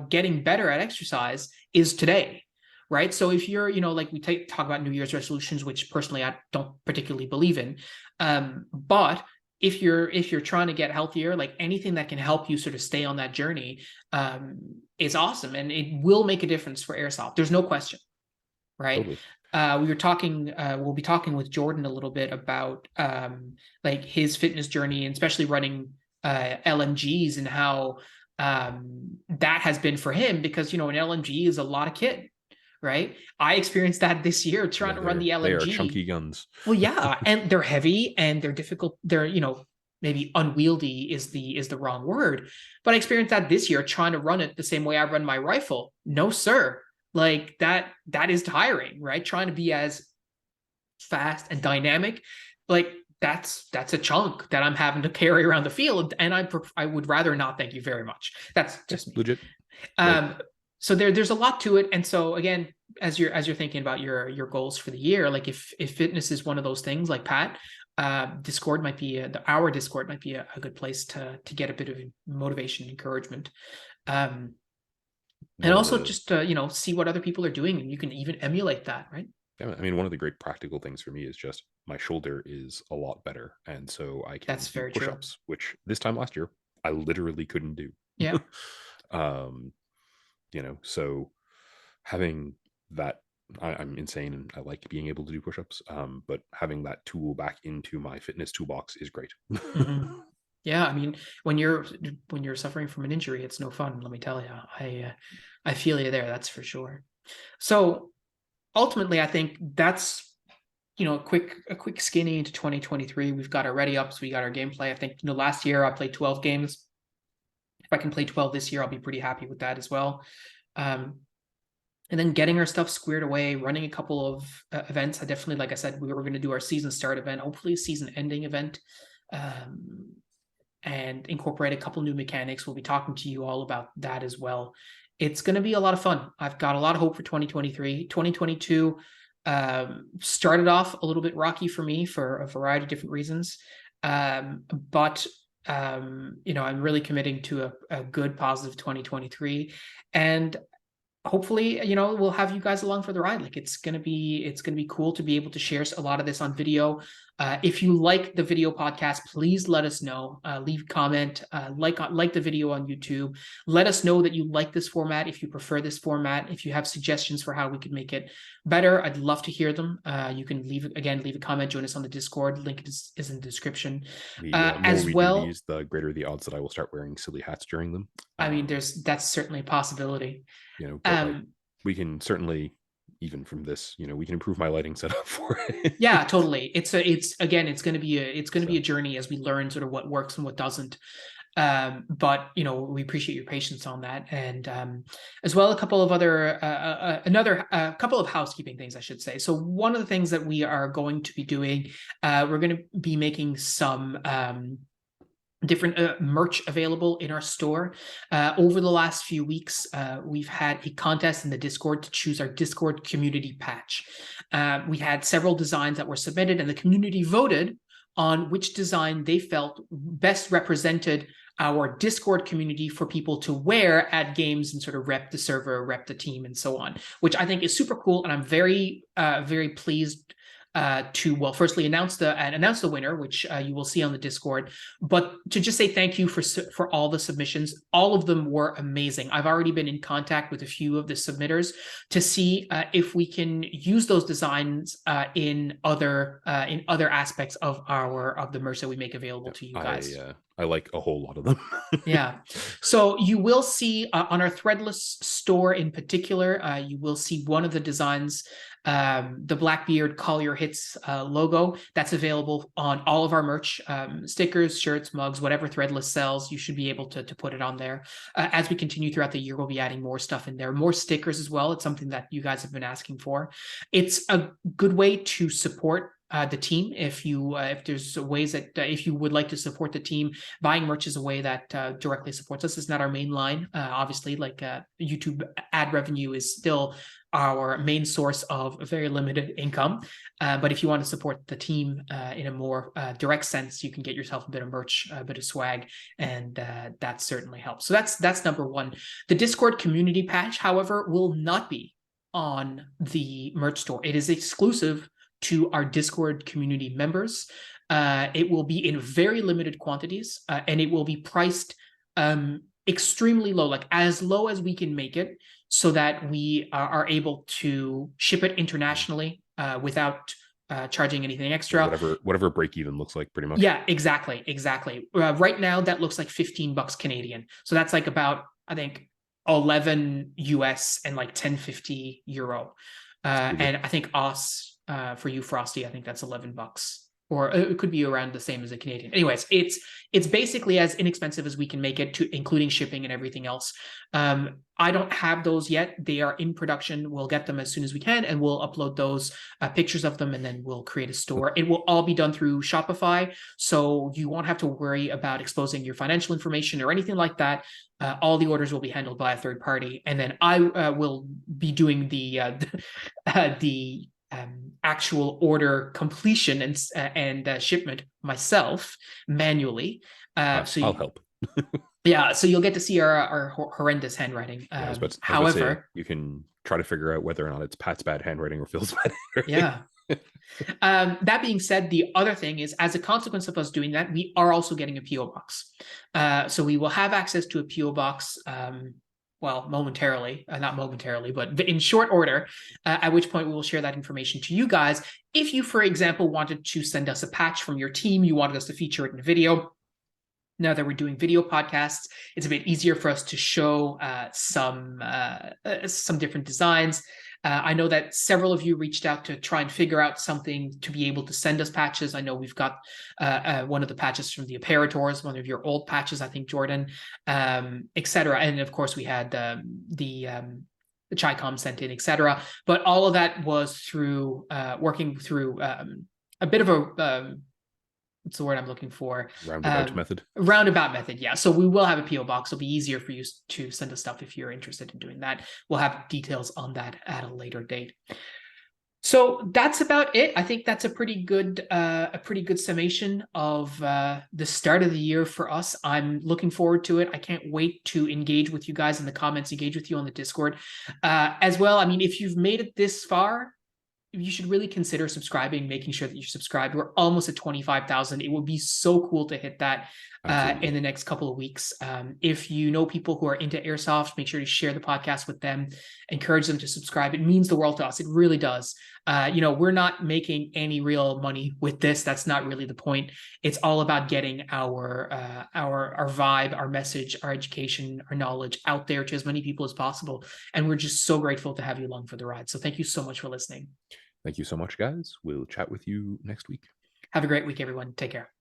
getting better at exercise is today, right? So if you're, like we talk about New Year's resolutions, which personally I don't particularly believe in, but if you're trying to get healthier, like anything that can help you sort of stay on that journey is awesome, and it will make a difference for airsoft. There's no question, right? Totally. We'll be talking with Jordan a little bit about like his fitness journey, and especially running LMGs, and how that has been for him because, an LMG is a lot of kit, right? I experienced that this year trying Yeah, to run the they are LMG. chunky guns. Well, yeah, and they're heavy and they're difficult. They're, maybe unwieldy is the wrong word, but I experienced that this year trying to run it the same way I run my rifle. No, sir. Like that is tiring, right? Trying to be as fast and dynamic, like that's a chunk that I'm having to carry around the field, and I would rather not. Thank you very much. That's just me. Legit. Um, so there's a lot to it, and so again, as you're thinking about your goals for the year, like if fitness is one of those things, like Pat, Discord might be our Discord might be a good place to get a bit of motivation, encouragement, and also just see what other people are doing, and you can even emulate that, right? Yeah, I mean, one of the great practical things for me is just my shoulder is a lot better, and so I can That's do very true. push-ups, which this time last year I literally couldn't do. Yeah. um, so having that, I'm insane and I like being able to do push-ups. But having that tool back into my fitness toolbox is great. Mm-hmm. Yeah, I mean, when you're suffering from an injury, it's no fun. Let me tell you, I feel you there. That's for sure. So ultimately, I think that's a quick skinny into 2023. We've got our ready ups, we got our gameplay. I think last year I played 12 games. If I can play 12 this year, I'll be pretty happy with that as well. And then getting our stuff squared away, running a couple of events. I definitely, like I said, we were going to do our season start event, hopefully a season ending event, and incorporate a couple new mechanics. We'll be talking to you all about that as well. It's going to be a lot of fun. I've got a lot of hope for 2023. 2022 started off a little bit rocky for me for a variety of different reasons. But I'm really committing to a good, positive 2023. And hopefully, we'll have you guys along for the ride. Like it's gonna be cool to be able to share a lot of this on video. If you like the video podcast, please let us know. Leave a comment, like the video on YouTube. Let us know that you like this format, if you prefer this format, if you have suggestions for how we could make it better. I'd love to hear them. You can leave a comment, join us on the Discord. Link is in the description. The more As we well, do these, the greater the odds that I will start wearing silly hats during them. I mean, that's certainly a possibility. But we can certainly, even from this, we can improve my lighting setup for it. Yeah, totally. It's going to be a journey as we learn sort of what works and what doesn't. But we appreciate your patience on that, and as well a couple of other couple of housekeeping things, I should say. So one of the things that we are going to be doing, we're going to be making some different merch available in our store. Over the last few weeks, we've had a contest in the Discord to choose our Discord community patch. We had several designs that were submitted, and the community voted on which design they felt best represented our Discord community for people to wear at games and sort of rep the server, rep the team, and so on, which I think is super cool. And I'm very, very pleased to firstly announce the winner, which you will see on the Discord, but to just say thank you for all the submissions. All of them were amazing. I've already been in contact with a few of the submitters to see if we can use those designs in other aspects of the merch that we make available to you guys. I like a whole lot of them. Yeah. So you will see on our Threadless store in particular, you will see one of the designs, the Blackbeard Call Your Hits logo. That's available on all of our merch, stickers, shirts, mugs, whatever Threadless sells. You should be able to put it on there. As we continue throughout the year, we'll be adding more stuff in there, more stickers as well. It's something that you guys have been asking for. It's a good way to support the team. If there's ways that if you would like to support the team, buying merch is a way that directly supports us. It's not our main line, obviously. Like YouTube ad revenue is still our main source of very limited income, but if you want to support the team in a more direct sense, you can get yourself a bit of merch, a bit of swag, and that certainly helps. So that's number one. The Discord community patch, however, will not be on the merch store. It is exclusive to our Discord community members. It will be in very limited quantities, and it will be priced extremely low, like as low as we can make it, so that we are able to ship it internationally without charging anything Yeah, extra. whatever break even looks like, pretty much. Yeah, exactly. Right now, that looks like 15 bucks Canadian. So that's like about, I think, 11 US and like 10.50 euro. And I think Aus for you, Frosty, I think that's 11 bucks. Or it could be around the same as a Canadian. Anyways, it's basically as inexpensive as we can make it, to including shipping and everything else. I don't have those yet. They are in production. We'll get them as soon as we can, and we'll upload those pictures of them, and then we'll create a store. It will all be done through Shopify, so you won't have to worry about exposing your financial information or anything like that. All the orders will be handled by a third party, and then I will be doing the actual order completion and shipment myself manually. I'll help. Yeah, so you'll get to see our horrendous handwriting. Yeah, I was about to say, However, you can try to figure out whether or not it's Pat's bad handwriting or Phil's bad handwriting. yeah. That being said, the other thing is, as a consequence of us doing that, we are also getting a PO box. So we will have access to a PO box. Well, momentarily, not momentarily, but in short order, at which point we will share that information to you guys. If you, for example, wanted to send us a patch from your team, you wanted us to feature it in a video. Now that we're doing video podcasts, it's a bit easier for us to show some different designs. I know that several of you reached out to try and figure out something to be able to send us patches. I know we've got one of the patches from the Apparators, one of your old patches, I think, Jordan, etc. And of course, we had the Chicom sent in, etc. But all of that was through working through a bit of a what's the word I'm looking for? Roundabout method. Roundabout method, yeah. So we will have a PO box. It'll be easier for you to send us stuff if you're interested in doing that. We'll have details on that at a later date. So that's about it. I think that's a pretty good summation of the start of the year for us. I'm looking forward to it. I can't wait to engage with you guys in the comments, engage with you on the Discord as well. I mean, if you've made it this far, you should really consider subscribing, making sure that you're subscribed. We're almost at 25,000. It would be so cool to hit that in the next couple of weeks. If you know people who are into airsoft, make sure to share the podcast with them, encourage them to subscribe. It means the world to us. It really does. We're not making any real money with this. That's not really the point. It's all about getting our vibe, our message, our education, our knowledge out there to as many people as possible. And we're just so grateful to have you along for the ride. So thank you so much for listening. Thank you so much, guys. We'll chat with you next week. Have a great week, everyone. Take care.